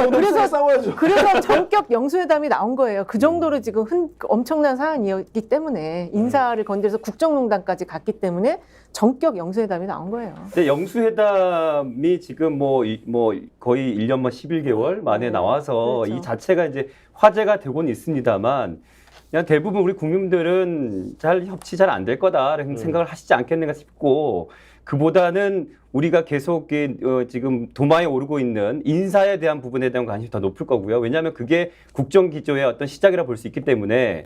그래서 전격 영수회담이 나온 거예요. 그 정도로 지금 엄청난 사안이었기 때문에 인사를 건드려서 국정농단까지 갔기 때문에 전격 영수회담이 나온 거예요. 근데 영수회담이 지금 뭐 거의 1년 11개월 만에 나와서 그렇죠. 이 자체가 이제 화제가 되고는 있습니다만 그냥 대부분 우리 국민들은 협치 잘 안 될 거다라는 생각을 하시지 않겠는가 싶고 그보다는 우리가 계속 지금 도마에 오르고 있는 인사에 대한 부분에 대한 관심이 더 높을 거고요. 왜냐하면 그게 국정기조의 어떤 시작이라 볼 수 있기 때문에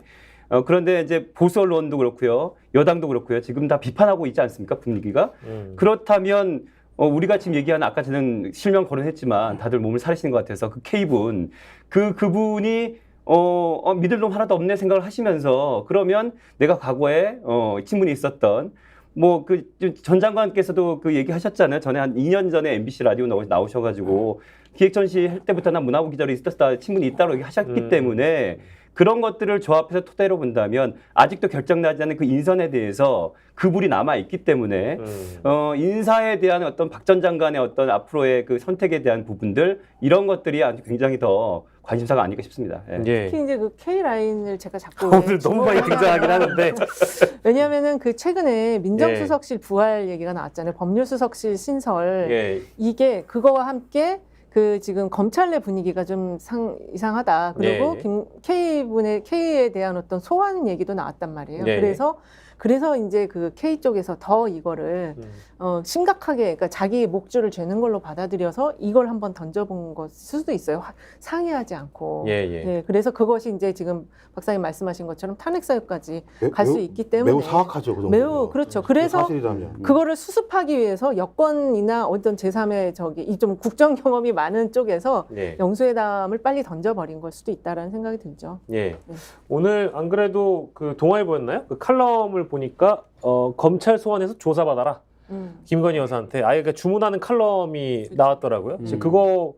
그런데 이제 보수 언론도 그렇고요. 여당도 그렇고요. 지금 다 비판하고 있지 않습니까? 분위기가. 그렇다면 우리가 지금 얘기하는 아까 저는 실명 거론했지만 다들 몸을 사리시는 것 같아서 그 K분 그분이 믿을 놈 하나도 없네 생각을 하시면서 그러면 내가 과거에 친분이 있었던 뭐 그 전 장관께서도 그 얘기하셨잖아요. 전에 한 2년 전에 MBC 라디오 나오셔가지고 기획전시 할 때부터 난 문화부 기자로 있었다 친분이 있다고 얘기하셨기 때문에 그런 것들을 조합해서 토대로 본다면 아직도 결정나지 않은 그 인선에 대해서 그불이 남아 있기 때문에 인사에 대한 어떤 박 전 장관의 어떤 앞으로의 그 선택에 대한 부분들 이런 것들이 아주 굉장히 더 관심사가 아닐까 싶습니다. 특히 이제 그 K 라인을 제가 자꾸 오늘 너무 많이 등장하긴 하는데 왜냐하면은 그 최근에 민정수석실 부활 얘기가 나왔잖아요. 법률수석실 신설 이게 그거와 함께 그 지금 검찰 내 분위기가 좀 이상하다. 그리고 K에 대한 어떤 소환 얘기도 나왔단 말이에요. 그래서 이제 그 K 쪽에서 더 이거를 심각하게 그러니까 자기 목줄을 죄는 걸로 받아들여서 이걸 한번 던져본 것일 수도 있어요. 상의하지 않고. 그래서 그것이 이제 지금 박사님 말씀하신 것처럼 탄핵 사유까지 갈 수 있기 때문에 매우 사악하죠. 그 매우 그렇죠. 그래서 사실이라면. 그거를 수습하기 위해서 여권이나 어떤 제3의 이 좀 국정 경험이 많은 쪽에서 영수회담을 빨리 던져버린 걸 수도 있다라는 생각이 들죠. 오늘 안 그래도 그 동아일보였나요? 그 칼럼을 보니까 검찰 소환해서 조사받아라. 김건희 여사한테 아예 그 주문하는 칼럼이 나왔더라고요. 이제 그거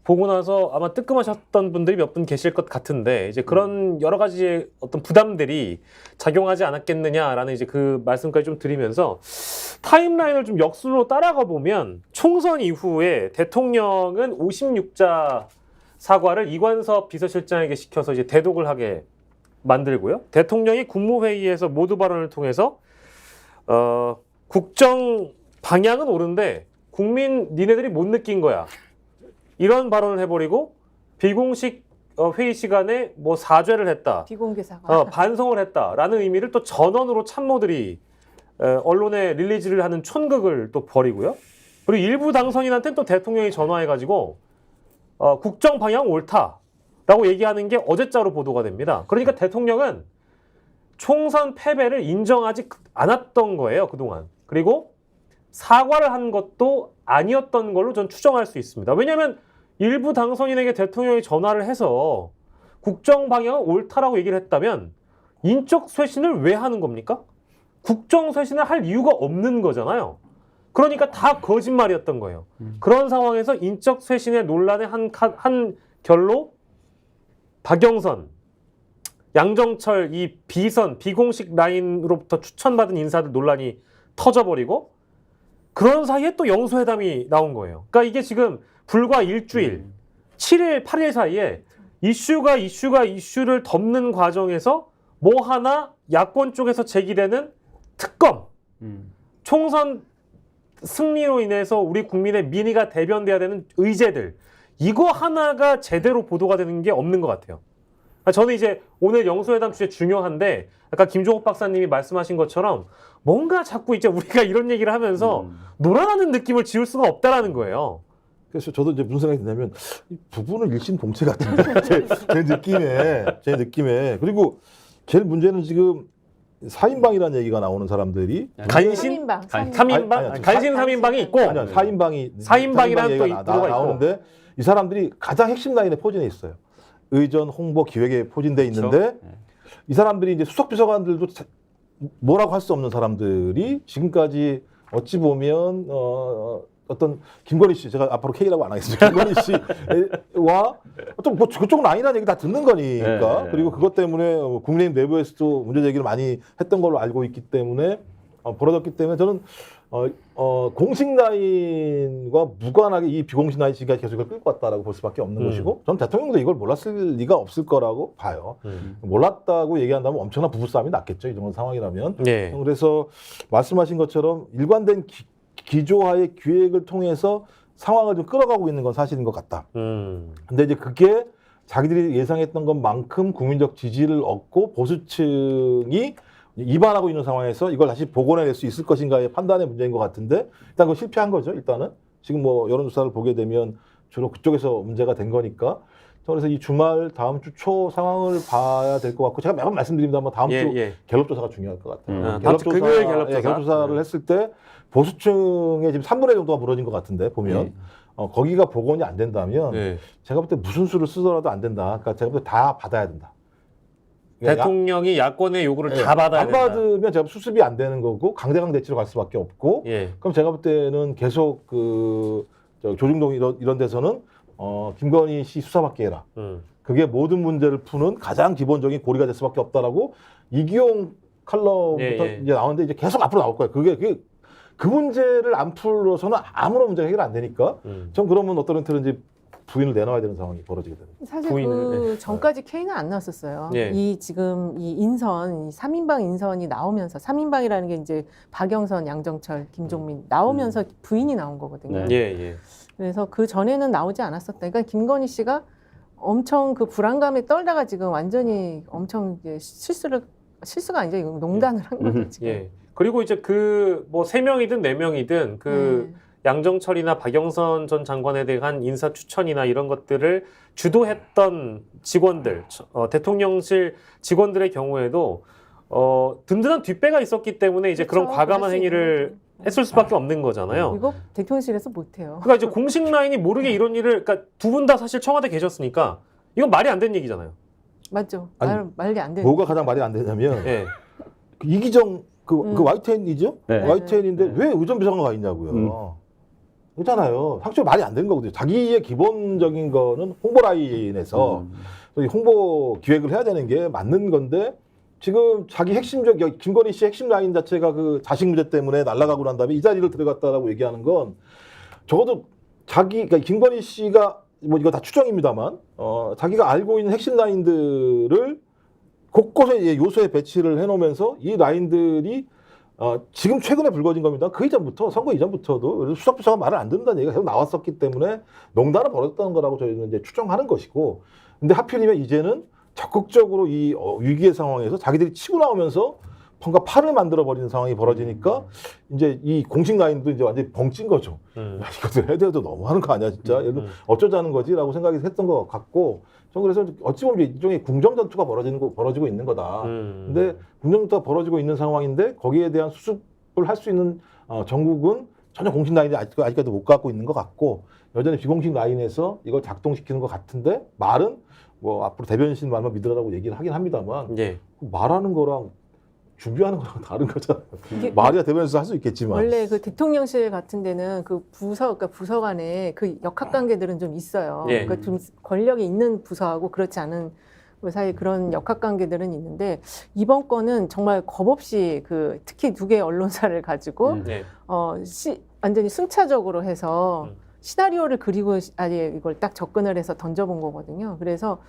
보고 나서 아마 뜨끔하셨던 분들이 몇 분 계실 것 같은데 이제 그런 여러 가지 어떤 부담들이 작용하지 않았겠느냐라는 이제 그 말씀까지 좀 드리면서 타임라인을 좀 역순으로 따라가 보면 총선 이후에 대통령은 56자 사과를 이관섭 비서실장에게 시켜서 이제 대독을 하게 만들고요. 대통령이 국무회의에서 모두 발언을 통해서 국정 방향은 옳은데 국민 니네들이 못 느낀 거야. 이런 발언을 해버리고 비공식 회의 시간에 뭐 사죄를 했다. 비공개 사과. 반성을 했다라는 의미를 또 전원으로 참모들이 언론에 릴리즈를 하는 촌극을 또 벌이고요. 그리고 일부 당선인한테는 또 대통령이 전화해가지고 국정 방향 옳다라고 얘기하는 게 어제자로 보도가 됩니다. 그러니까 대통령은 총선 패배를 인정하지 않았던 거예요, 그동안. 그리고 사과를 한 것도 아니었던 걸로 전 추정할 수 있습니다. 왜냐하면 일부 당선인에게 대통령이 전화를 해서 국정 방향은 옳다라고 얘기를 했다면 인적 쇄신을 왜 하는 겁니까? 국정 쇄신을 할 이유가 없는 거잖아요. 그러니까 다 거짓말이었던 거예요. 그런 상황에서 인적 쇄신의 논란의 한 결로 박영선, 양정철 이 비공식 라인으로부터 추천받은 인사들 논란이 터져버리고 그런 사이에 또 영수회담이 나온 거예요. 그러니까 이게 지금 불과 일주일, 7일, 8일 사이에 이슈를 덮는 과정에서 뭐 하나 야권 쪽에서 제기되는 특검, 총선 승리로 인해서 우리 국민의 민의가 대변돼야 되는 의제들 이거 하나가 제대로 보도가 되는 게 없는 것 같아요. 저는 이제 오늘 영수회담 주제 중요한데 아까 김종욱 박사님이 말씀하신 것처럼 뭔가 자꾸 이제 우리가 이런 얘기를 하면서 놀아나는 느낌을 지울 수가 없다라는 거예요. 그래서 저도 이제 무슨 생각이 드냐면 이 부부는 일심동체 같은데 제 느낌에 그리고 제일 문제는 지금 4인방이라는 얘기가 나오는 사람들이 간신 3인방? 간신 3인방이 있고 아니요 4인방이라는 또 얘기가 나오는데 이 사람들이 가장 핵심 라인에 포진해 있어요. 의전 홍보 기획에 포진돼 있는데 이 사람들이 이제 수석 비서관들도 뭐라고 할 수 없는 사람들이 지금까지 어찌 보면 어떤 김건희 씨, 제가 앞으로 K라고 안 하겠습니다. 김건희 씨와 어떤 뭐 그쪽 라인이라는 얘기 다 듣는 거니까. 그리고 그것 때문에 국민의힘 내부에서도 문제 제기를 많이 했던 걸로 알고 있기 때문에 벌어졌기 때문에 저는 공식 라인과 무관하게 이 비공식 라인 지금까지 계속 이걸 끌고 왔다라고 볼 수밖에 없는 것이고, 저는 대통령도 이걸 몰랐을 리가 없을 거라고 봐요. 몰랐다고 얘기한다면 엄청난 부부싸움이 났겠죠, 이 정도 상황이라면. 예. 그래서 말씀하신 것처럼 일관된 기조화의 기획을 통해서 상황을 좀 끌어가고 있는 건 사실인 것 같다. 근데 이제 그게 자기들이 예상했던 것만큼 국민적 지지를 얻고 보수층이 이반하고 있는 상황에서 이걸 다시 복원해낼 수 있을 것인가의 판단의 문제인 것 같은데, 일단 그거 실패한 거죠. 일단은 지금 뭐 여론조사를 보게 되면 주로 그쪽에서 문제가 된 거니까. 그래서 이 주말 다음 주 초 상황을 봐야 될 것 같고, 제가 매번 말씀드립니다만 다음 주 갤럽 조사가 중요할 것 같아요. 다음 주 금요일 갤럽 조사. 갤럽 조사를 했을 때 보수층의 지금 3분의 1 정도가 무너진 것 같은데 보면 거기가 복원이 안 된다면 제가 볼 때 무슨 수를 쓰더라도 안 된다. 그러니까 제가 볼 때 다 받아야 된다. 대통령이 야권의 요구를 다 받아야 된다. 안 받으면 제가 수습이 안 되는 거고 강대강 대치로 갈 수밖에 없고, 그럼 제가 볼 때는 계속 조중동 이런 데서는 김건희 씨 수사받게 해라. 그게 모든 문제를 푸는 가장 기본적인 고리가 될 수밖에 없다라고 이기용 칼럼부터 이제 나오는데 이제 계속 앞으로 나올 거예요. 그 문제를 안 풀어서는 아무런 문제가 해결 안 되니까 전 그러면 어떤 형태는 이제 부인을 내놔야 되는 상황이 벌어지게 됩니다. 사실 부인을, 그 전까지 K는 안 나왔었어요. 이 지금 이 인선, 이 3인방 인선이 나오면서 3인방이라는 게 이제 박영선, 양정철, 김종민 나오면서 부인이 나온 거거든요. 그래서 그 전에는 나오지 않았었다. 그러니까 김건희 씨가 엄청 그 불안감에 떨다가 지금 완전히 엄청 이제 실수가 아니죠. 이거 농단을 한 거죠, 지금. 그리고 이제 그 뭐 3명이든 4명이든 그 양정철이나 박영선 전 장관에 대한 인사 추천이나 이런 것들을 주도했던 직원들, 대통령실 직원들의 경우에도 든든한 뒷배가 있었기 때문에 이제 그런 과감한 행위를 했을 수밖에 없는 거잖아요. 이거 대통령실에서 못해요. 그러니까 이제 공식 라인이 모르게 이런 일을, 그러니까 두 분 다 사실 청와대 계셨으니까 이건 말이 안 되는 얘기잖아요. 맞죠. 아니, 말이 안 되는. 뭐가 가장 말이 안 되냐면 이기정 그 YTN이죠? YTN인데 왜 의전비서관가 가 있냐고요. 그렇잖아요. 확실히 말이 안 되는 거거든요. 자기의 기본적인 거는 홍보 라인에서 홍보 기획을 해야 되는 게 맞는 건데, 지금 자기 핵심적 김건희 씨 핵심 라인 자체가 그 자식 문제 때문에 날아가고 난 다음에 이 자리를 들어갔다라고 얘기하는 건 적어도 그러니까 김건희 씨가 뭐 이거 다 추정입니다만 자기가 알고 있는 핵심 라인들을 곳곳에 요소에 배치를 해놓으면서 이 라인들이 지금 최근에 불거진 겁니다. 그 이전부터, 선거 이전부터도 수석비서가 말을 안 듣는다는 얘기가 계속 나왔었기 때문에 농단을 벌였다는 거라고 저희는 이제 추정하는 것이고, 근데 하필이면 이제는 적극적으로 이 위기의 상황에서 자기들이 치고 나오면서 뭔가 판을 만들어 버리는 상황이 벌어지니까 이제 이 공식 라인도 이제 완전히 벙찐 거죠. 야, 이것들 해도 너무하는 거 아니야 진짜. 어쩌자는 거지라고 생각이 했던 것 같고, 전 그래서 어찌 보면 일종의 궁정 전투가 벌어지고 있는 거다. 근데 궁정 전투가 벌어지고 있는 상황인데 거기에 대한 수습을 할 수 있는 정국은 전혀 공식 라인이 아직까지 못 갖고 있는 것 같고, 여전히 비공식 라인에서 이걸 작동시키는 것 같은데, 말은 뭐 앞으로 대변신 말만 믿으라고 얘기를 하긴 합니다만 말하는 거랑 준비하는 거랑 다른 거잖아요. 말이야 대변에서 할 수 있겠지만 원래 그 대통령실 같은 데는 그 그러니까 부서 간에 그 역학 관계들은 좀 있어요. 그러니까 좀 권력이 있는 부서하고 그렇지 않은 사이 그런 역학 관계들은 있는데, 이번 건은 정말 겁 없이 그 특히 2개의 언론사를 가지고 완전히 순차적으로 해서 시나리오를 그리고 아예 이걸 딱 접근을 해서 던져본 거거든요. 그래서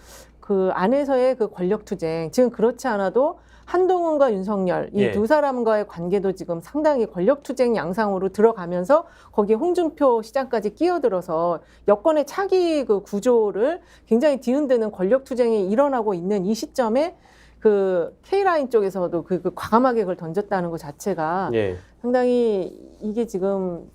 그 안에서의 그 권력 투쟁, 지금 그렇지 않아도 한동훈과 윤석열 이 두 사람과의 관계도 지금 상당히 권력 투쟁 양상으로 들어가면서 거기에 홍준표 시장까지 끼어들어서 여권의 차기 그 구조를 굉장히 뒤흔드는 권력 투쟁이 일어나고 있는 이 시점에 그 K라인 쪽에서도 그 과감하게 그걸 던졌다는 것 자체가 상당히 이게 지금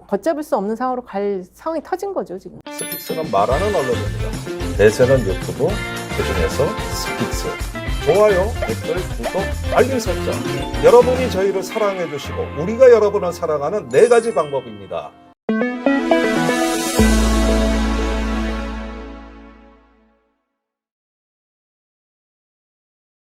걷잡을 수 없는 상황으로 갈 상황이 터진 거죠, 지금. 스픽스는 말하는 언론입니다. 대세는 유튜브, 그중에서 스픽스. 좋아요, 댓글, 구독, 알림 설정. 여러분이 저희를 사랑해 주시고 우리가 여러분을 사랑하는 4가지 방법입니다.